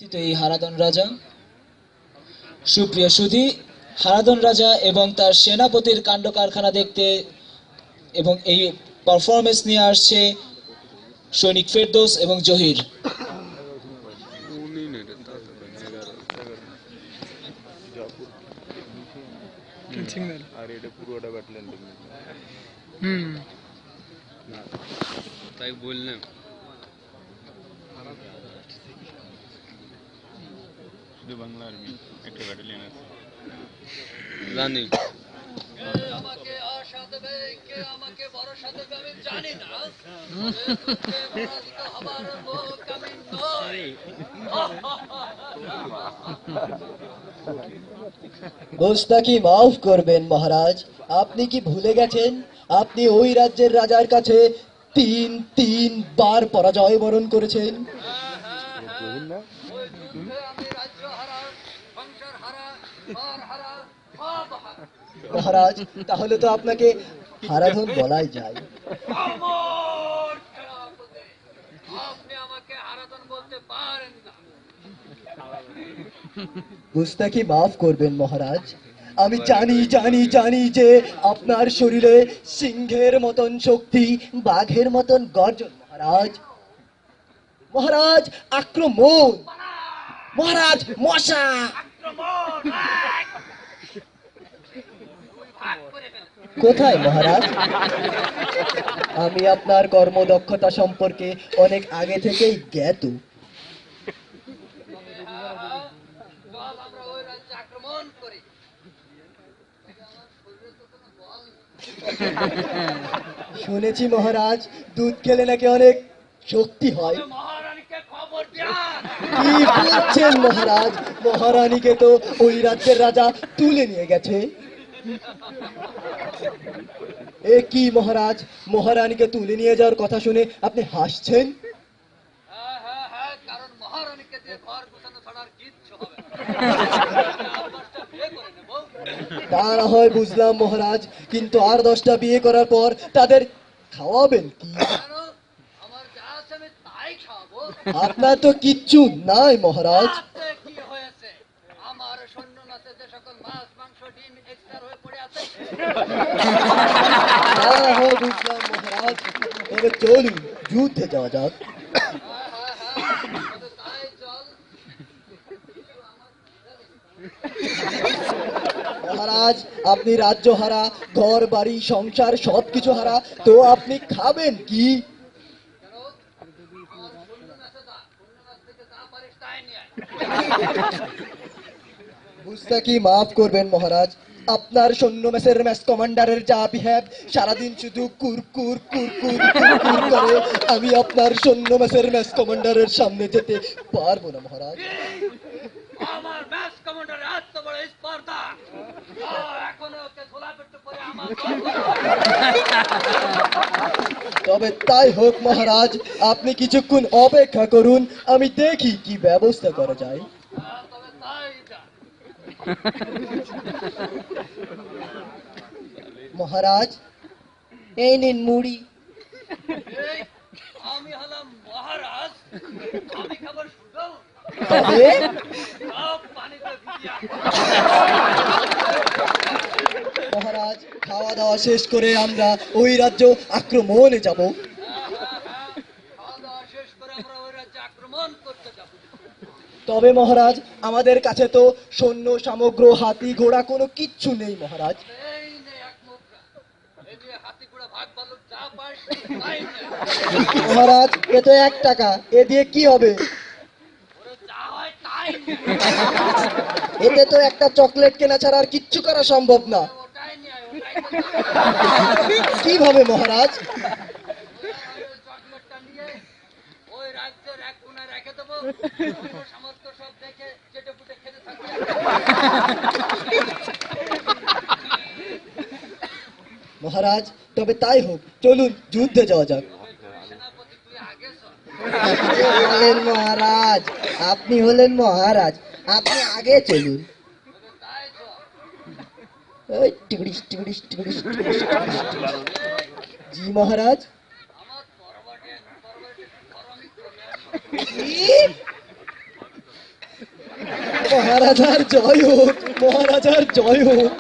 এই হারাধন রাজা, সুপ্রিয় সুধী, হারাধন রাজা এবং তার সেনাপতির কাণ্ড কারখানা দেখতে এবং এই পারফরমেন্স নিয়ে আসছে সৈনিক ফেরদৌস এবং জহির। তাই বললাম শুধু বাংলা আর্মি একটা ব্যাটালিয়ন আছে জানি। আমাকে আশা দেবে, কে আমাকে ভরসা দেবে আমি জানি না। হবার মুখ আমি নই। গোস্তাকি মাফ করবেন মহারাজ, আপনি কি ভুলে গেছেন আপনি ওই রাজ্যের রাজার কাছে তিন বার পরাজয় বরণ করেছেন? মহারাজ, তাহলে তো আপনাকে হারাধন বলাই যায়। আপনি আমাকে হারাধন বলতে পারেন না। গোস্তাকি মাফ করবেন মহারাজ, আমি জানি যে আপনার শরীরে সিংহের মতন শক্তি, বাঘের মতন গর্জন। মহারাজ, মহারাজ আক্রমণ! মহারাজ মশা! কোথায় মহারাজ? আমি আপনার কর্মদক্ষতা সম্পর্কে অনেক আগে থেকেই জ্ঞাত। শুনেছি মহারাজ, দুধ খেলে নাকি অনেক শক্তি হয়। কি বলছেন মহারাজ? মহারানীকে তো ওই রাজ্যের রাজা তুলে নিয়ে গেছে। এ কি মহারাজ, মহারানীকে তুলে নিয়ে যাওয়ার কথা শুনে আপনি হাসছেন? কারণ মহারানীকে দিয়ে ঘর গোছানো ছাড়া আর কিচ্ছু হবে না। তা না হয় বুঝলাম মহারাজ, কিন্তু আর 10টা বিয়ে করার পর তাদের খাওয়াবেন কি? আমার যা আছে আমি তাই খাবো। আপনার তো কিচ্ছু নাই মহারাজ। কি হয়েছে? আমার সৈন্যনাথে যে সকল মাছ মাংস ডিম এক্সট্রা হয়ে পড়ে আছে। তা না হয় বুঝলাম মহারাজ, তবে চলুন যুদ্ধে যাওয়া যাক। তাই চল। মহারাজ, আপনি রাজ্য হারা, ঘর বাড়ি সংসার সবকিছু হারা, তো আপনি খাবেন কি? বুঝতে মাফ করবেন মহারাজ, আপনার সৈন্য মেসের ম্যাচ কমান্ডারের যা বিহেভ, সারাদিন শুধু কুরকুর কুরকুর কুরকুর করে, আমি আপনার সৈন্য মেসের ম্যাচ কমান্ডারের সামনে যেতে পারবো না মহারাজ। আমার ম্যাচ কমান্ডারের এত বড় স্পর্ধা, এখনো ওকে ধোলা পেট্টু করে আমার। তবে তাই হোক মহারাজ, আপনি কিছুক্ষণ অপেক্ষা করুন, আমি দেখি কি ব্যবস্থা করা যায়। তবে তাই যা। মহারাজ, এই নিন মুড়ি। আমি হলাম মহারাজ, আমি খাবার শুধু তবে পানিতে ভিজিয়া। মহারাজ, খাওয়া দাওয়া শেষ করে আমরা ওই রাজ্য আক্রমণে যাব। খাওয়া দাওয়া শেষ করে আমরা ওই রাজ্যে আক্রমণ করতে যাব। তবে মহারাজ, আমাদের কাছে তো সৈন্য সামগ্র, হাতি ঘোড়া কোনো কিচ্ছু নেই মহারাজ। এই নে এক মুদ্রা, এই যে হাতি ঘোড়া ভাগ ভাল্লুক যা পাস তাই নে। মহারাজ, এ তো 1 টাকা, এ দিয়ে কি হবে? ওরে যা হয় তাই নে। এতে তো একটা চকলেট কেনা ছাড়া আর কিচ্ছু করা সম্ভব না। ওটাই নিয়ে আয়, ওটাই নে। কিভাবে মহারাজ? চকলেটটা নিয়ে ওই রাজ্যের এক কোণায় রেখে দেবো, সামর্থ্য সব দেখে চেটে পুটে খেতে থাকবে। মহারাজ, তবে তাই হোক, চলুন যুদ্ধে যাওয়া যাক। সেনাপতি তুই আগে চল। হলেন মহারাজ, আপনি হলেন মহারাজ, আপনি আগে চলুন। তবে তাই চল। ওই টিকড়িস টিকড়িস টিকড়িস টিকড়িস টিকড়িস। জি মহারাজ। আমার তরবারি গরমই কি? মহারাজার জয় হোক, মহারাজার জয় হোক।